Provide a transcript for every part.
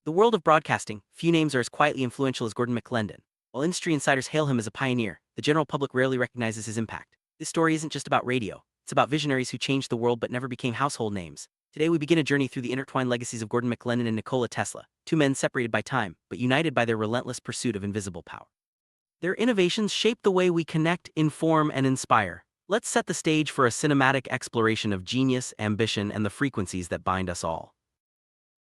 The world of broadcasting, few names are as quietly influential as Gordon McLendon. While industry insiders hail him as a pioneer, the general public rarely recognizes his impact. This story isn't just about radio, it's about visionaries who changed the world but never became household names. Today we begin a journey through the intertwined legacies of Gordon McLendon and Nikola Tesla, two men separated by time, but united by their relentless pursuit of invisible power. Their innovations shape the way we connect, inform, and inspire. Let's set the stage for a cinematic exploration of genius, ambition, and the frequencies that bind us all.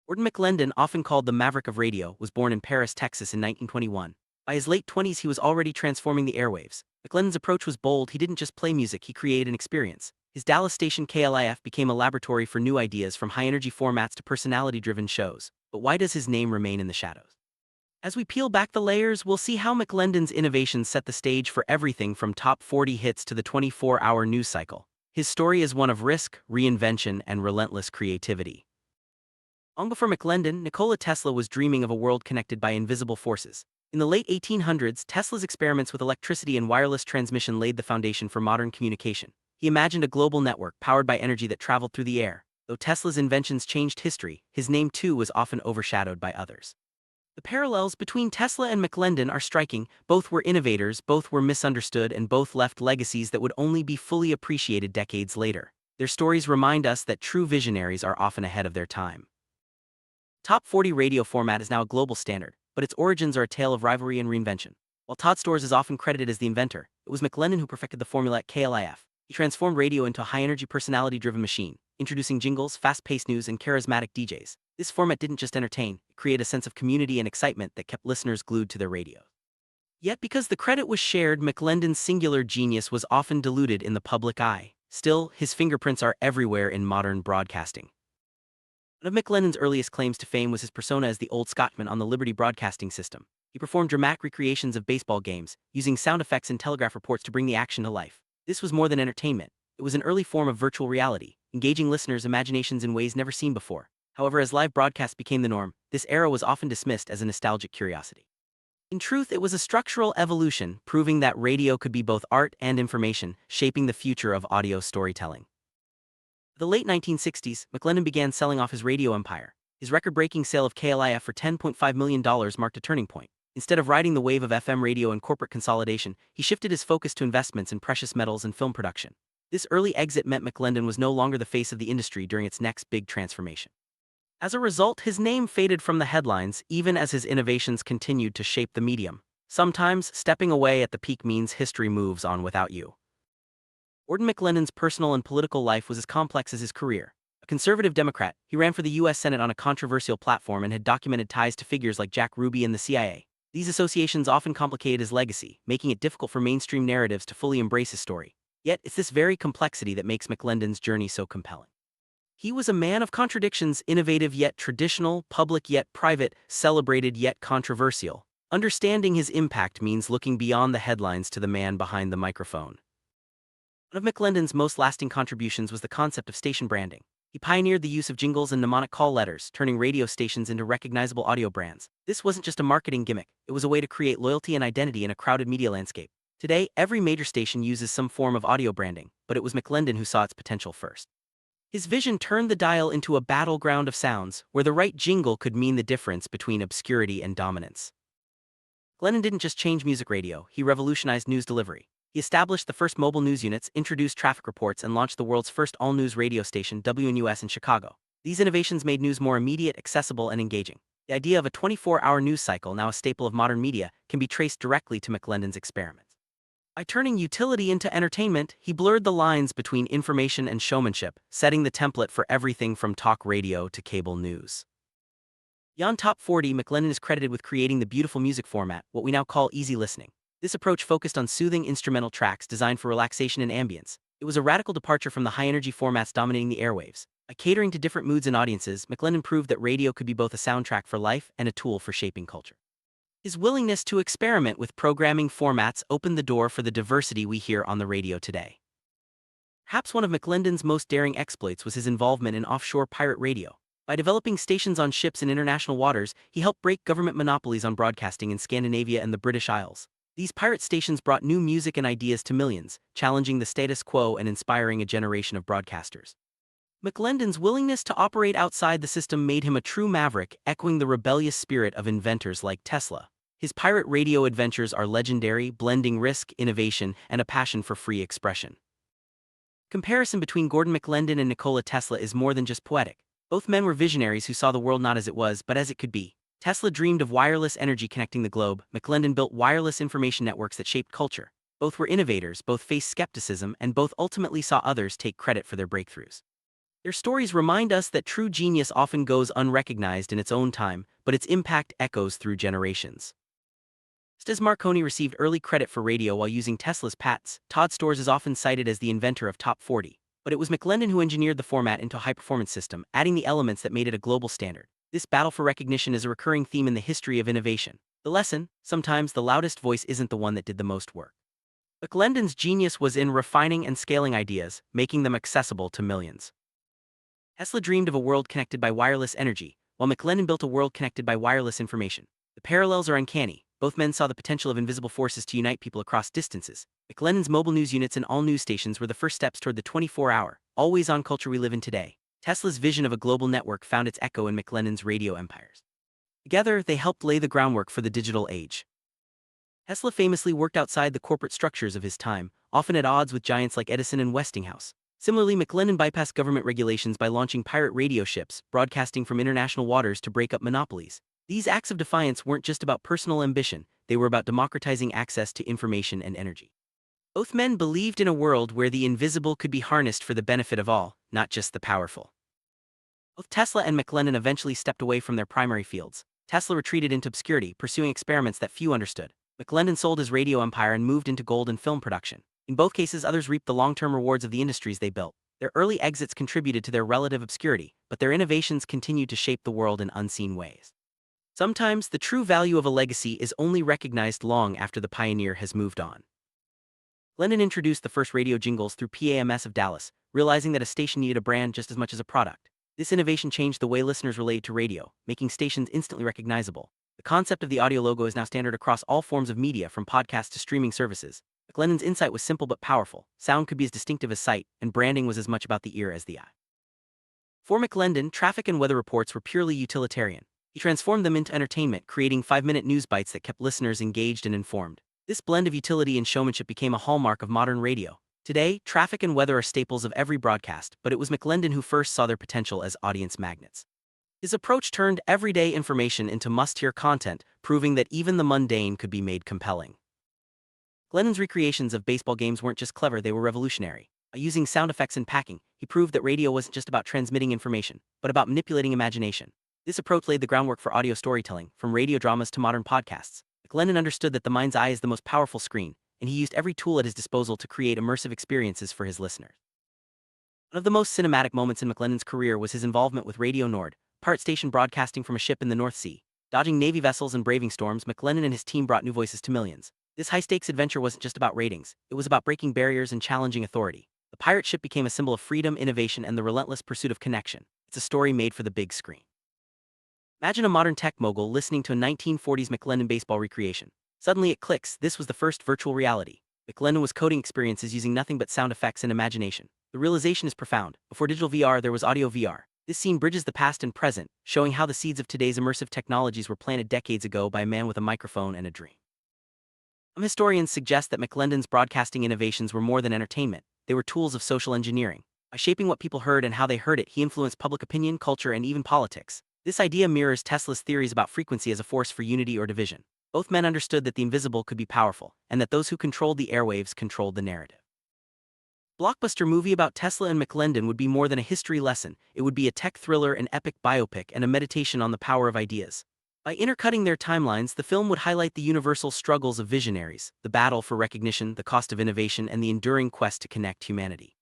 Gordon McLendon, often called the Maverick of Radio, was born in Paris, Texas in 1921. By his late 20s, he was already transforming the airwaves. McLendon's approach was bold. He didn't just play music, he created an experience. His Dallas station KLIF became a laboratory for new ideas, from high-energy formats to personality-driven shows. But why does his name remain in the shadows? As we peel back the layers, we'll see how McLendon's innovations set the stage for everything from top 40 hits to the 24-hour news cycle. His story is one of risk, reinvention, and relentless creativity. Long before McLendon, Nikola Tesla was dreaming of a world connected by invisible forces. In the late 1800s, Tesla's experiments with electricity and wireless transmission laid the foundation for modern communication. He imagined a global network powered by energy that traveled through the air. Though Tesla's inventions changed history, his name too was often overshadowed by others. The parallels between Tesla and McLendon are striking. Both were innovators, both were misunderstood, and both left legacies that would only be fully appreciated decades later. Their stories remind us that true visionaries are often ahead of their time. Top 40 radio format is now a global standard, but its origins are a tale of rivalry and reinvention. While Todd Storrs is often credited as the inventor, it was McLendon who perfected the formula at KLIF. He transformed radio into a high-energy, personality-driven machine, introducing jingles, fast-paced news, and charismatic DJs. This format didn't just entertain, it created a sense of community and excitement that kept listeners glued to their radio. Yet because the credit was shared, McLendon's singular genius was often diluted in the public eye. Still, his fingerprints are everywhere in modern broadcasting. One of McLendon's earliest claims to fame was his persona as the Old Scotchman on the Liberty Broadcasting System. He performed dramatic recreations of baseball games, using sound effects and telegraph reports to bring the action to life. This was more than entertainment. It was an early form of virtual reality, engaging listeners' imaginations in ways never seen before. However, as live broadcasts became the norm, this era was often dismissed as a nostalgic curiosity. In truth, it was a structural evolution, proving that radio could be both art and information, shaping the future of audio storytelling. In the late 1960s, McLendon began selling off his radio empire. His record-breaking sale of KLIF for $10.5 million marked a turning point. Instead of riding the wave of FM radio and corporate consolidation, he shifted his focus to investments in precious metals and film production. This early exit meant McLendon was no longer the face of the industry during its next big transformation. As a result, his name faded from the headlines, even as his innovations continued to shape the medium. Sometimes, stepping away at the peak means history moves on without you. Gordon McLendon's personal and political life was as complex as his career. A conservative Democrat, he ran for the U.S. Senate on a controversial platform and had documented ties to figures like Jack Ruby and the CIA. These associations often complicated his legacy, making it difficult for mainstream narratives to fully embrace his story. Yet, it's this very complexity that makes McLendon's journey so compelling. He was a man of contradictions, innovative yet traditional, public yet private, celebrated yet controversial. Understanding his impact means looking beyond the headlines to the man behind the microphone. One of McLendon's most lasting contributions was the concept of station branding. He pioneered the use of jingles and mnemonic call letters, turning radio stations into recognizable audio brands. This wasn't just a marketing gimmick, it was a way to create loyalty and identity in a crowded media landscape. Today, every major station uses some form of audio branding, but it was McLendon who saw its potential first. His vision turned the dial into a battleground of sounds, where the right jingle could mean the difference between obscurity and dominance. McLendon didn't just change music radio, he revolutionized news delivery. He established the first mobile news units, introduced traffic reports, and launched the world's first all-news radio station, WNUS, in Chicago. These innovations made news more immediate, accessible, and engaging. The idea of a 24-hour news cycle, now a staple of modern media, can be traced directly to McLendon's experiments. By turning utility into entertainment, he blurred the lines between information and showmanship, setting the template for everything from talk radio to cable news. Beyond Top 40, McLendon is credited with creating the beautiful music format, what we now call easy listening. This approach focused on soothing instrumental tracks designed for relaxation and ambience. It was a radical departure from the high-energy formats dominating the airwaves. By catering to different moods and audiences, McLendon proved that radio could be both a soundtrack for life and a tool for shaping culture. His willingness to experiment with programming formats opened the door for the diversity we hear on the radio today. Perhaps one of McLendon's most daring exploits was his involvement in offshore pirate radio. By developing stations on ships in international waters, he helped break government monopolies on broadcasting in Scandinavia and the British Isles. These pirate stations brought new music and ideas to millions, challenging the status quo and inspiring a generation of broadcasters. McLendon's willingness to operate outside the system made him a true maverick, echoing the rebellious spirit of inventors like Tesla. His pirate radio adventures are legendary, blending risk, innovation, and a passion for free expression. Comparison between Gordon McLendon and Nikola Tesla is more than just poetic. Both men were visionaries who saw the world not as it was, but as it could be. Tesla dreamed of wireless energy connecting the globe. McLendon built wireless information networks that shaped culture. Both were innovators, both faced skepticism, and both ultimately saw others take credit for their breakthroughs. Their stories remind us that true genius often goes unrecognized in its own time, but its impact echoes through generations. Just as Marconi received early credit for radio while using Tesla's patents, Todd Storrs is often cited as the inventor of Top 40. But it was McLendon who engineered the format into a high-performance system, adding the elements that made it a global standard. This battle for recognition is a recurring theme in the history of innovation. The lesson: sometimes the loudest voice isn't the one that did the most work. McLendon's genius was in refining and scaling ideas, making them accessible to millions. Tesla dreamed of a world connected by wireless energy, while McLendon built a world connected by wireless information. The parallels are uncanny. Both men saw the potential of invisible forces to unite people across distances. McLendon's mobile news units and all news stations were the first steps toward the 24-hour, always-on culture we live in today. Tesla's vision of a global network found its echo in McLendon's radio empires. Together, they helped lay the groundwork for the digital age. Tesla famously worked outside the corporate structures of his time, often at odds with giants like Edison and Westinghouse. Similarly, McLendon bypassed government regulations by launching pirate radio ships, broadcasting from international waters to break up monopolies. These acts of defiance weren't just about personal ambition, they were about democratizing access to information and energy. Both men believed in a world where the invisible could be harnessed for the benefit of all, not just the powerful. Both Tesla and McLendon eventually stepped away from their primary fields. Tesla retreated into obscurity, pursuing experiments that few understood. McLendon sold his radio empire and moved into gold and film production. In both cases, others reaped the long-term rewards of the industries they built. Their early exits contributed to their relative obscurity, but their innovations continued to shape the world in unseen ways. Sometimes, the true value of a legacy is only recognized long after the pioneer has moved on. McLendon introduced the first radio jingles through PAMS of Dallas, realizing that a station needed a brand just as much as a product. This innovation changed the way listeners related to radio, making stations instantly recognizable. The concept of the audio logo is now standard across all forms of media, from podcasts to streaming services. McLendon's insight was simple but powerful. Sound could be as distinctive as sight, and branding was as much about the ear as the eye. For McLendon, traffic and weather reports were purely utilitarian. He transformed them into entertainment, creating 5-minute news bites that kept listeners engaged and informed. This blend of utility and showmanship became a hallmark of modern radio. Today, traffic and weather are staples of every broadcast, but it was McLendon who first saw their potential as audience magnets. His approach turned everyday information into must-hear content, proving that even the mundane could be made compelling. McLendon's recreations of baseball games weren't just clever, they were revolutionary. By using sound effects and packing, he proved that radio wasn't just about transmitting information, but about manipulating imagination. This approach laid the groundwork for audio storytelling, from radio dramas to modern podcasts. McLendon understood that the mind's eye is the most powerful screen, and he used every tool at his disposal to create immersive experiences for his listeners. One of the most cinematic moments in McLendon's career was his involvement with Radio Nord, a pirate station broadcasting from a ship in the North Sea. Dodging Navy vessels and braving storms, McLendon and his team brought new voices to millions. This high-stakes adventure wasn't just about ratings, it was about breaking barriers and challenging authority. The pirate ship became a symbol of freedom, innovation, and the relentless pursuit of connection. It's a story made for the big screen. Imagine a modern tech mogul listening to a 1940s McLendon baseball recreation. Suddenly it clicks, this was the first virtual reality. McLendon was coding experiences using nothing but sound effects and imagination. The realization is profound. Before digital VR, there was audio VR. This scene bridges the past and present, showing how the seeds of today's immersive technologies were planted decades ago by a man with a microphone and a dream. Some historians suggest that McLendon's broadcasting innovations were more than entertainment. They were tools of social engineering. By shaping what people heard and how they heard it, he influenced public opinion, culture, and even politics. This idea mirrors Tesla's theories about frequency as a force for unity or division. Both men understood that the invisible could be powerful, and that those who controlled the airwaves controlled the narrative. A blockbuster movie about Tesla and McLendon would be more than a history lesson. It would be a tech thriller, an epic biopic, and a meditation on the power of ideas. By intercutting their timelines, the film would highlight the universal struggles of visionaries, the battle for recognition, the cost of innovation, and the enduring quest to connect humanity.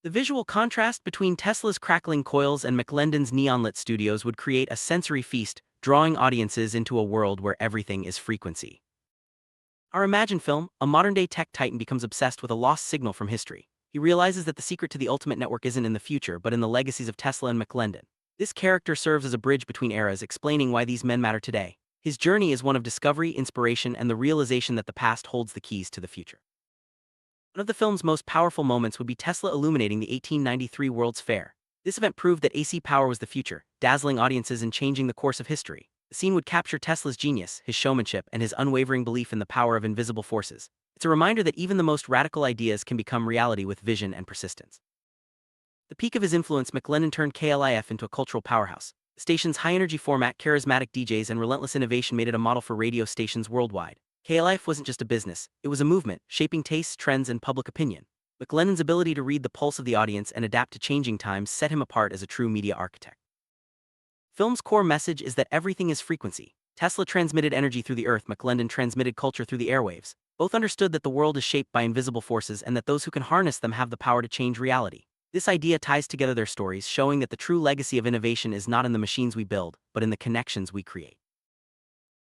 The visual contrast between Tesla's crackling coils and McLendon's neon-lit studios would create a sensory feast, drawing audiences into a world where everything is frequency. Our Imagine film, a modern-day tech titan becomes obsessed with a lost signal from history. He realizes that the secret to the ultimate network isn't in the future, but in the legacies of Tesla and McLendon. This character serves as a bridge between eras, explaining why these men matter today. His journey is one of discovery, inspiration, and the realization that the past holds the keys to the future. One of the film's most powerful moments would be Tesla illuminating the 1893 World's Fair. This event proved that AC power was the future, dazzling audiences and changing the course of history. The scene would capture Tesla's genius, his showmanship, and his unwavering belief in the power of invisible forces. It's a reminder that even the most radical ideas can become reality with vision and persistence. The peak of his influence, McLendon turned KLIF into a cultural powerhouse. The station's high-energy format, charismatic DJs, and relentless innovation made it a model for radio stations worldwide. KLIF wasn't just a business, it was a movement, shaping tastes, trends, and public opinion. McLendon's ability to read the pulse of the audience and adapt to changing times set him apart as a true media architect. Film's core message is that everything is frequency. Tesla transmitted energy through the earth, McLendon transmitted culture through the airwaves. Both understood that the world is shaped by invisible forces and that those who can harness them have the power to change reality. This idea ties together their stories, showing that the true legacy of innovation is not in the machines we build, but in the connections we create.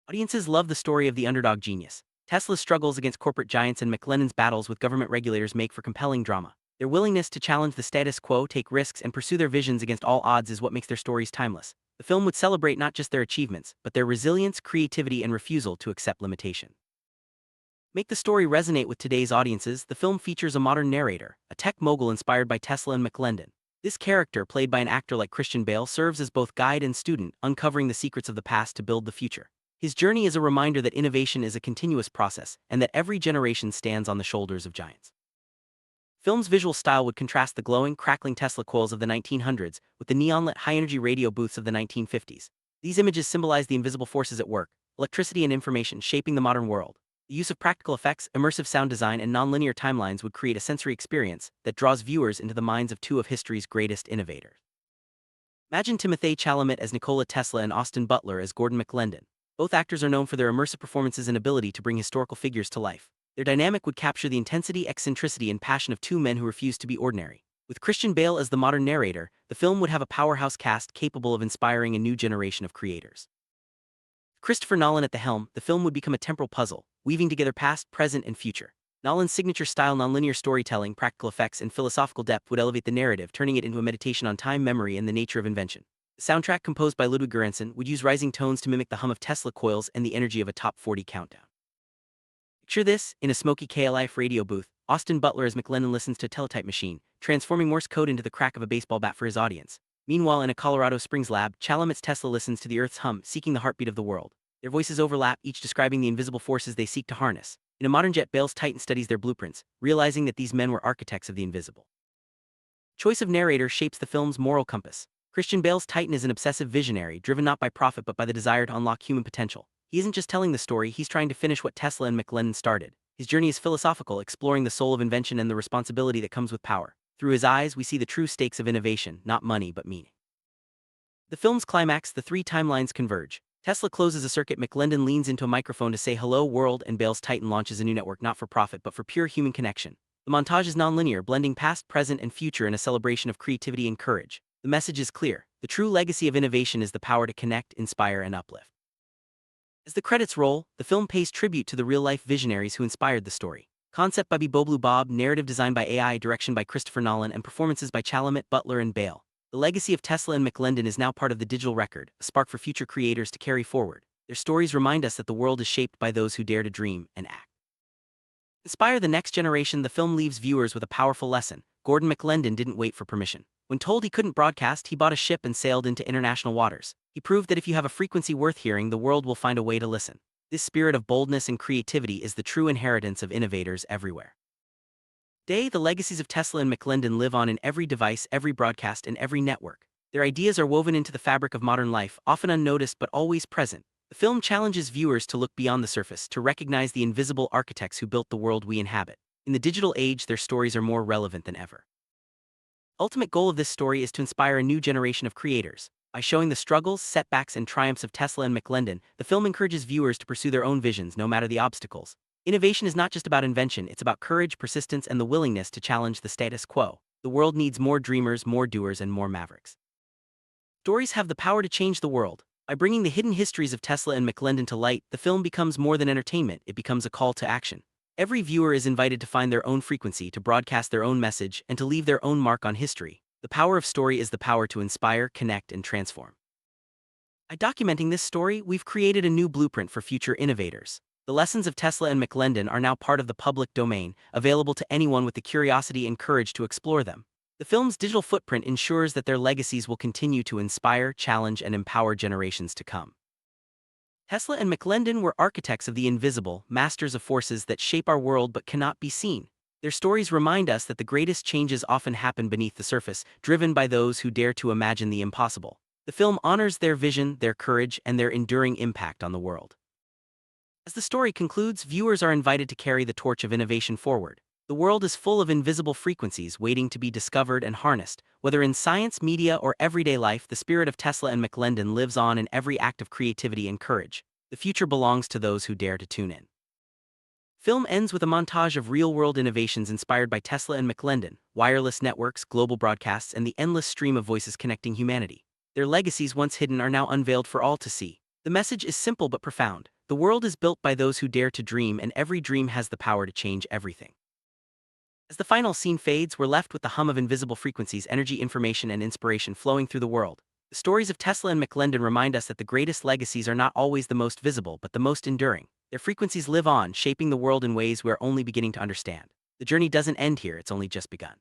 Audiences love the story of the underdog genius. Tesla's struggles against corporate giants and McLendon's battles with government regulators make for compelling drama. Their willingness to challenge the status quo, take risks, and pursue their visions against all odds is what makes their stories timeless. The film would celebrate not just their achievements, but their resilience, creativity, and refusal to accept limitation. Make the story resonate with today's audiences. The film features a modern narrator, a tech mogul inspired by Tesla and McLendon. This character, played by an actor like Christian Bale, serves as both guide and student, uncovering the secrets of the past to build the future. His journey is a reminder that innovation is a continuous process, and that every generation stands on the shoulders of giants. Film's visual style would contrast the glowing, crackling Tesla coils of the 1900s with the neon-lit high-energy radio booths of the 1950s. These images symbolize the invisible forces at work, electricity and information shaping the modern world. The use of practical effects, immersive sound design, and non-linear timelines would create a sensory experience that draws viewers into the minds of two of history's greatest innovators. Imagine Timothée Chalamet as Nikola Tesla and Austin Butler as Gordon McLendon. Both actors are known for their immersive performances and ability to bring historical figures to life. Their dynamic would capture the intensity, eccentricity, and passion of two men who refuse to be ordinary. With Christian Bale as the modern narrator, the film would have a powerhouse cast capable of inspiring a new generation of creators. Christopher Nolan at the helm, the film would become a temporal puzzle, weaving together past, present, and future. Nolan's signature style, nonlinear storytelling, practical effects, and philosophical depth would elevate the narrative, turning it into a meditation on time, memory, and the nature of invention. The soundtrack, composed by Ludwig Göransson, would use rising tones to mimic the hum of Tesla coils and the energy of a top 40 countdown. Picture this, in a smoky KLIF radio booth, Austin Butler as McLendon listens to a teletype machine, transforming Morse code into the crack of a baseball bat for his audience. Meanwhile, in a Colorado Springs lab, Chalamet's Tesla listens to the Earth's hum, seeking the heartbeat of the world. Their voices overlap, each describing the invisible forces they seek to harness. In a modern jet, Bale's Titan studies their blueprints, realizing that these men were architects of the invisible. Choice of narrator shapes the film's moral compass. Christian Bale's Titan is an obsessive visionary, driven not by profit but by the desire to unlock human potential. He isn't just telling the story, he's trying to finish what Tesla and McLendon started. His journey is philosophical, exploring the soul of invention and the responsibility that comes with power. Through his eyes, we see the true stakes of innovation, not money but meaning. The film's climax, the three timelines converge. Tesla closes a circuit, McLendon leans into a microphone to say hello world, and Bale's Titan launches a new network not for profit but for pure human connection. The montage is non-linear, blending past, present, and future in a celebration of creativity and courage. The message is clear. The true legacy of innovation is the power to connect, inspire, and uplift. As the credits roll, the film pays tribute to the real-life visionaries who inspired the story. Concept by Boblu Bob, narrative design by AI, direction by Christopher Nolan, and performances by Chalamet, Butler, and Bale. The legacy of Tesla and McLendon is now part of the digital record, a spark for future creators to carry forward. Their stories remind us that the world is shaped by those who dare to dream and act. Inspire the next generation, the film leaves viewers with a powerful lesson. Gordon McLendon didn't wait for permission. When told he couldn't broadcast, he bought a ship and sailed into international waters. He proved that if you have a frequency worth hearing, the world will find a way to listen. This spirit of boldness and creativity is the true inheritance of innovators everywhere. Today, the legacies of Tesla and McLendon live on in every device, every broadcast, and every network. Their ideas are woven into the fabric of modern life, often unnoticed but always present. The film challenges viewers to look beyond the surface, to recognize the invisible architects who built the world we inhabit. In the digital age, their stories are more relevant than ever. Ultimate goal of this story is to inspire a new generation of creators. By showing the struggles, setbacks, and triumphs of Tesla and McLendon, the film encourages viewers to pursue their own visions no matter the obstacles. Innovation is not just about invention, it's about courage, persistence, and the willingness to challenge the status quo. The world needs more dreamers, more doers, and more mavericks. Stories have the power to change the world. By bringing the hidden histories of Tesla and McLendon to light, the film becomes more than entertainment, it becomes a call to action. Every viewer is invited to find their own frequency, to broadcast their own message, and to leave their own mark on history. The power of story is the power to inspire, connect, and transform. By documenting this story, we've created a new blueprint for future innovators. The lessons of Tesla and McLendon are now part of the public domain, available to anyone with the curiosity and courage to explore them. The film's digital footprint ensures that their legacies will continue to inspire, challenge, and empower generations to come. Tesla and McLendon were architects of the invisible, masters of forces that shape our world but cannot be seen. Their stories remind us that the greatest changes often happen beneath the surface, driven by those who dare to imagine the impossible. The film honors their vision, their courage, and their enduring impact on the world. As the story concludes, viewers are invited to carry the torch of innovation forward. The world is full of invisible frequencies waiting to be discovered and harnessed. Whether in science, media, or everyday life, the spirit of Tesla and McLendon lives on in every act of creativity and courage. The future belongs to those who dare to tune in. Film ends with a montage of real-world innovations inspired by Tesla and McLendon, wireless networks, global broadcasts, and the endless stream of voices connecting humanity. Their legacies, once hidden, are now unveiled for all to see. The message is simple but profound. The world is built by those who dare to dream, and every dream has the power to change everything. As the final scene fades, we're left with the hum of invisible frequencies, energy, information, and inspiration flowing through the world. The stories of Tesla and McLendon remind us that the greatest legacies are not always the most visible, but the most enduring. Their frequencies live on, shaping the world in ways we're only beginning to understand. The journey doesn't end here, it's only just begun.